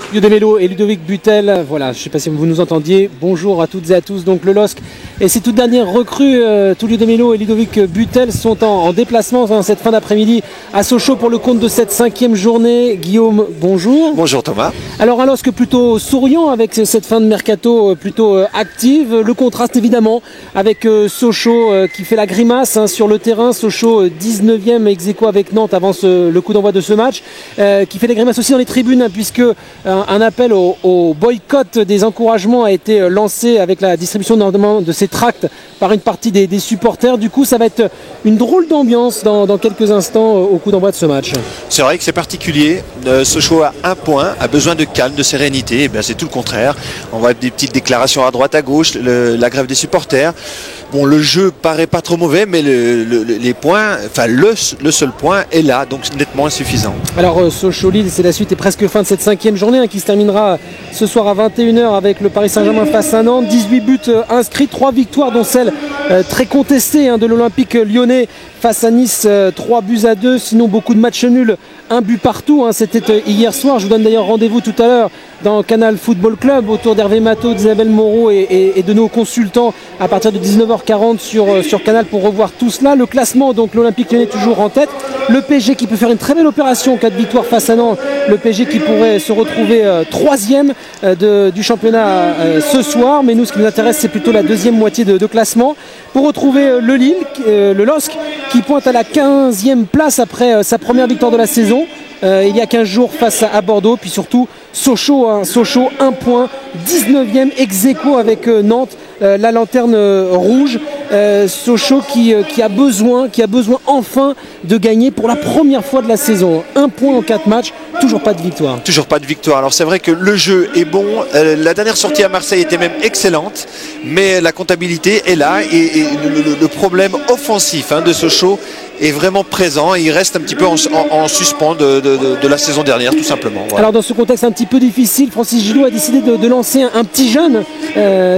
Tullio De Melo et Ludovic Butel, voilà, je ne sais pas si vous nous entendiez, bonjour à toutes et à tous. Donc le LOSC et ses toutes dernières recrues, Tullio De Melo et Ludovic Butel sont en déplacement dans cette fin d'après-midi à Sochaux pour le compte de cette 5e journée. Guillaume, bonjour. Bonjour Thomas. Alors un LOSC plutôt souriant avec cette fin de mercato plutôt active, le contraste évidemment avec Sochaux qui fait la grimace sur le terrain. Sochaux 19e ex-aequo avec Nantes avant le coup d'envoi de ce match, qui fait la grimace aussi dans les tribunes puisque un appel au boycott des encouragements a été lancé avec la distribution notamment de ces tracts par une partie des supporters. Du coup, ça va être une drôle d'ambiance dans quelques instants au coup d'envoi de ce match. C'est vrai que c'est particulier. Sochaux a un point, a besoin de calme, de sérénité. Eh bien, c'est tout le contraire. On voit des petites déclarations à droite, à gauche, la grève des supporters. Bon, le jeu paraît pas trop mauvais, mais les points, enfin le seul point est là, donc nettement insuffisant. Alors Sochaux-Lille, c'est la suite et presque fin de cette 5e journée qui se terminera ce soir à 21h avec le Paris Saint-Germain face à Nantes. 18 buts inscrits, 3 victoires dont celle très contestée de l'Olympique lyonnais face à Nice, 3-2. Sinon beaucoup de matchs nuls, un but partout. C'était hier soir. Je vous donne d'ailleurs rendez-vous tout à l'heure dans Canal Football Club autour d'Hervé Matteau, d'Isabelle Moreau et de nos consultants à partir de 19h40 sur Canal pour revoir tout cela. Le classement, donc l'Olympique lyonnais toujours en tête. Le PSG qui peut faire une très belle opération en cas de victoire face à Nantes. Le PSG qui pourrait se retrouver 3e du championnat ce soir. Mais nous, ce qui nous intéresse, c'est plutôt la deuxième moitié de classement. Pour retrouver le LOSC qui pointe à la 15e place après sa première victoire de la saison. Il y a 15 jours face à Bordeaux. Puis surtout Sochaux, 1 point, 19e ex-aequo avec Nantes, la lanterne rouge. Sochaux qui a besoin enfin de gagner pour la première fois de la saison. 1 point en 4 matchs, toujours pas de victoire. Toujours pas de victoire. Alors c'est vrai que le jeu est bon. La dernière sortie à Marseille était même excellente, mais la comptabilité est là et le problème offensif de Sochaux est vraiment présent et il reste un petit peu en suspens de la saison dernière tout simplement. Voilà. Alors dans ce contexte un petit peu difficile, Francis Gilot a décidé de lancer un petit jeune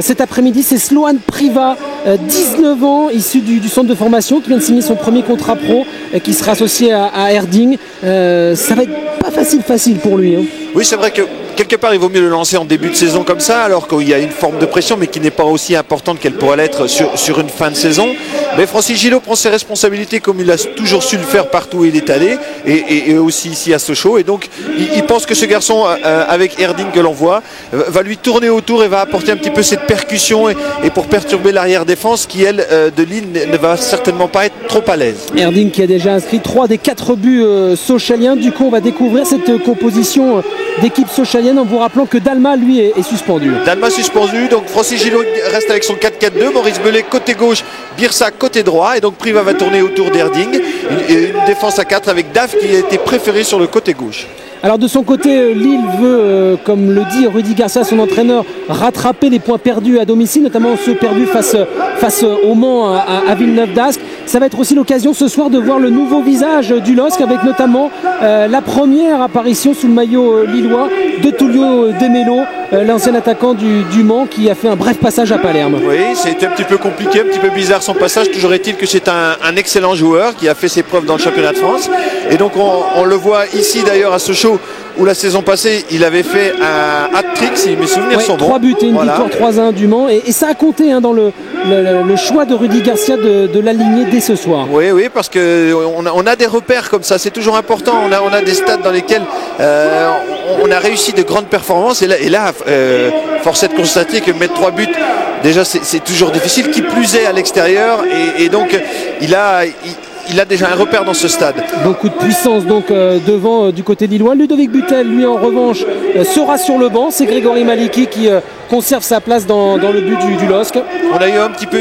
cet après-midi. C'est Sloan Priva, 19 ans, issu du centre de formation, qui vient de signer son premier contrat pro, qui sera associé à Erding. Ça va être pas facile pour lui. Oui, c'est vrai que quelque part il vaut mieux le lancer en début de saison comme ça, alors qu'il y a une forme de pression mais qui n'est pas aussi importante qu'elle pourrait l'être sur une fin de saison. Mais Francis Gilot prend ses responsabilités comme il a toujours su le faire partout où il est allé et aussi ici à Sochaux, et donc il pense que ce garçon avec Erding que l'on voit va lui tourner autour et va apporter un petit peu cette percussion et pour perturber l'arrière défense qui elle de Lille ne va certainement pas être trop à l'aise. Erding qui a déjà inscrit 3 des 4 buts sochaliens. Du coup on va découvrir cette composition d'équipe sochalienne en vous rappelant que Dalma lui est suspendu. Dalma suspendu, donc Francis Gilot reste avec son 4-4-2, Maurice Bellet côté gauche, Birsa côté droit, et donc Priva va tourner autour d'Erding, une défense à 4 avec Daf qui a été préféré sur le côté gauche. Alors de son côté, Lille veut, comme le dit Rudy Garcia, son entraîneur, rattraper les points perdus à domicile, notamment ceux perdus face au Mans à Villeneuve d'Ascq. Ça va être aussi l'occasion ce soir de voir le nouveau visage du LOSC, avec notamment la première apparition sous le maillot lillois de Tullio De Melo, l'ancien attaquant du Mans, qui a fait un bref passage à Palerme. Oui, c'était un petit peu compliqué, un petit peu bizarre son passage. Toujours est-il que c'est un excellent joueur qui a fait ses preuves dans le championnat de France. Et donc on le voit ici d'ailleurs à Sochaux, où la saison passée il avait fait un hat-trick si mes souvenirs sont bons. 3 buts et une victoire 3-1 du Mans, et ça a compté dans le choix de Rudy Garcia de l'aligner dès ce soir. Oui, parce qu'on a des repères comme ça, c'est toujours important. On a des stades dans lesquels on a réussi de grandes performances, et là force est de constater que mettre 3 buts déjà c'est toujours difficile, qui plus est à l'extérieur, et donc il a déjà un repère dans ce stade. Beaucoup de puissance donc devant du côté lillois. Ludovic Butel, lui en revanche, sera sur le banc. C'est Grégory Maliki qui conserve sa place dans le but du LOSC. On a eu un petit peu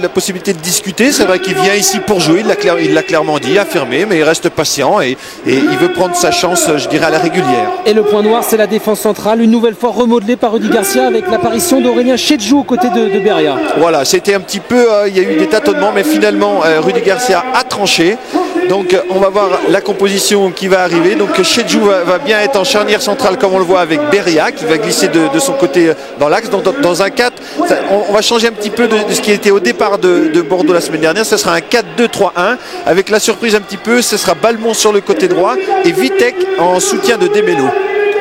la possibilité de discuter. C'est vrai qu'il vient ici pour jouer, il l'a clairement dit, affirmé, mais il reste patient et il veut prendre sa chance, je dirais, à la régulière. Et le point noir, c'est la défense centrale, une nouvelle fois remodelée par Rudy Garcia avec l'apparition d'Aurélien Chedjou aux côtés de Beria. Voilà, c'était un petit peu, il y a eu des tâtonnements, mais finalement Rudy Garcia a tranché. Donc on va voir la composition qui va arriver. Donc Chedjou va bien être en charnière centrale comme on le voit avec Beria qui va glisser de son côté dans l'axe. Donc dans un 4, on va changer un petit peu de ce qui était au départ de Bordeaux la semaine dernière. Ce sera un 4-2-3-1 avec la surprise un petit peu. Ce sera Balmont sur le côté droit et Vitek en soutien de Demelo.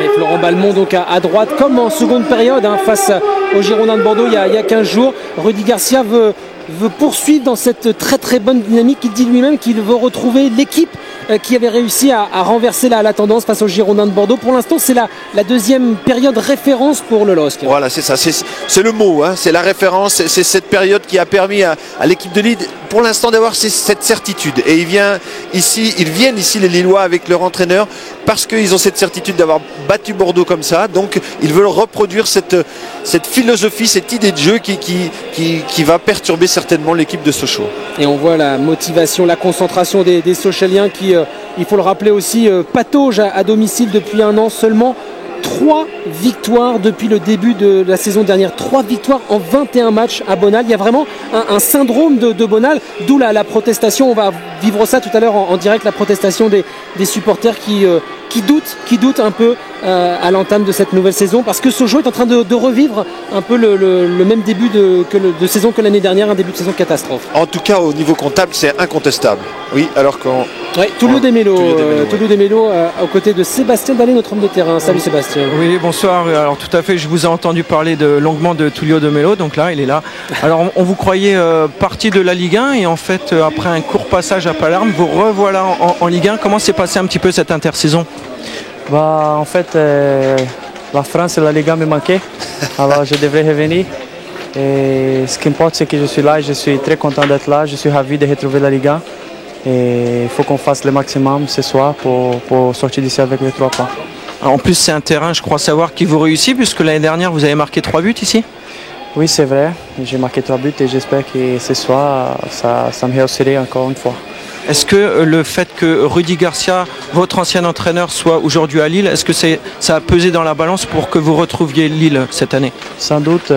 Et Florent Balmont donc à droite comme en seconde période face aux Girondins de Bordeaux il y a 15 jours. Rudy Garcia veut poursuivre dans cette très bonne dynamique. Il dit lui-même qu'il veut retrouver l'équipe qui avait réussi à renverser la tendance face aux Girondins de Bordeaux. Pour l'instant, c'est la deuxième période référence pour le LOSC. Voilà, c'est ça, c'est le mot, hein, c'est la référence, c'est cette période qui a permis à l'équipe de Lille pour l'instant d'avoir cette certitude. Et ils viennent ici les Lillois avec leur entraîneur parce qu'ils ont cette certitude d'avoir battu Bordeaux comme ça. Donc ils veulent reproduire cette philosophie, cette idée de jeu qui va perturber certainement l'équipe de Sochaux. Et on voit la motivation, la concentration des Sochaliens qui, il faut le rappeler aussi, patauge à domicile depuis un an seulement. 3 victoires depuis le début de la saison dernière, 3 victoires en 21 matchs à Bonal. Il y a vraiment un syndrome de Bonal, d'où la protestation. On va vivre ça tout à l'heure en direct, la protestation des supporters qui doutent un peu à l'entame de cette nouvelle saison, parce que Sochaux est en train de revivre un peu le même début de saison que l'année dernière, un début de saison catastrophe. En tout cas au niveau comptable c'est incontestable. Oui, alors qu'on... Tullio Demelo aux côtés de Sébastien Dallet, notre homme de terrain. Salut Sébastien. Oui, bonsoir. Alors tout à fait, je vous ai entendu parler longuement de Tullio Demelo, donc là il est là. Alors on vous croyait parti de la Ligue 1 et en fait après un court passage à Palerme, vous revoilà en Ligue 1. Comment s'est passé un petit peu cette intersaison? En fait, la France et la Ligue 1 me manquaient, alors je devrais revenir. Et ce qui importe, c'est que je suis là, je suis très content d'être là, je suis ravi de retrouver la Ligue 1. Et il faut qu'on fasse le maximum ce soir pour sortir d'ici avec les 3 points. En plus, c'est un terrain, je crois savoir, qui vous réussit, puisque l'année dernière, vous avez marqué 3 buts ici. Oui, c'est vrai, j'ai marqué 3 buts et j'espère que ce soir, ça me réussirait encore une fois. Est-ce que le fait que Rudy Garcia, votre ancien entraîneur, soit aujourd'hui à Lille, est-ce que ça a pesé dans la balance pour que vous retrouviez Lille cette année? Sans doute,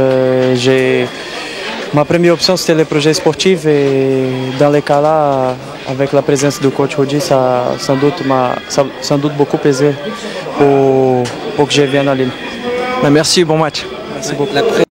ma première option c'était le projet sportif et dans les cas-là, avec la présence de coach Rudy, ça sans doute beaucoup pesé pour que je vienne à Lille. Merci, bon match. Merci beaucoup.